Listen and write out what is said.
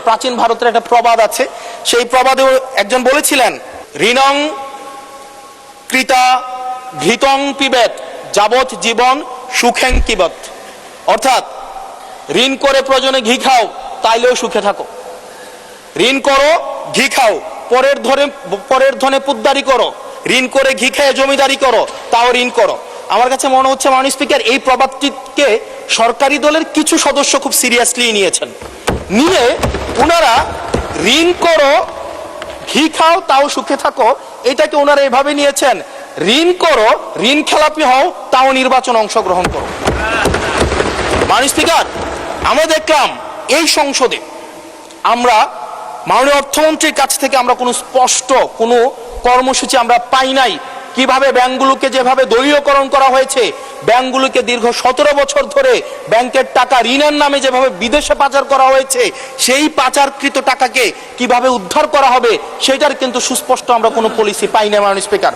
প্রাচীন ভারতের একটা প্রবাদ আছে, সেই প্রবাদে একজন বলেছিলেন, ঋণং কৃতা ঘৃতং পিবেত যাবৎ জীবন সুখেং কিবত। অর্থাৎ ঋণ করে প্রয়োজনে ঘি খাও, তাইলেও সুখে থাকো। ঋণ করো, ঘি খাও, পরের ধনে পুদ্দারি করো, ঋণ করে ঘি খেয়ে জমিদারি করো, তাও ঋণ করো। আমার কাছে মনে হচ্ছে মাননীয় স্পিকার, এই প্রবাদটিকে সরকারি দলের কিছু সদস্য খুব সিরিয়াসলি নিয়েছেন, নিয়ে ওনারা ঋণ করো, ঘি খাও, তাও সুখে থাকো, এটাকে ওনারা এভাবে নিয়েছেন, ঋণ করো, ঋণ খেলাপি হও, তাও নির্বাচন অংশগ্রহণ করো। মাননীয় স্পিকার, আমরা দেখলাম এই সংসদে আমরা মাননীয় অর্থমন্ত্রীর কাছ থেকে আমরা কোনো স্পষ্ট কোনো কর্মসূচি আমরা পাই নাই। কিভাবে ব্যাংকগুলোকে যেভাবে দলীয়করণ করা হয়েছে, ব্যাংকগুলোকে দীর্ঘ 17 বছর ধরে ব্যাংকের টাকা ঋণের নামে যেভাবে বিদেশে পাচার করা হয়েছে, সেই পাচারকৃত টাকাকে কিভাবে উদ্ধার করা হবে, সেটার কিন্তু সুস্পষ্ট আমরা কোনো পলিসি পাই না মাননীয় স্পিকার।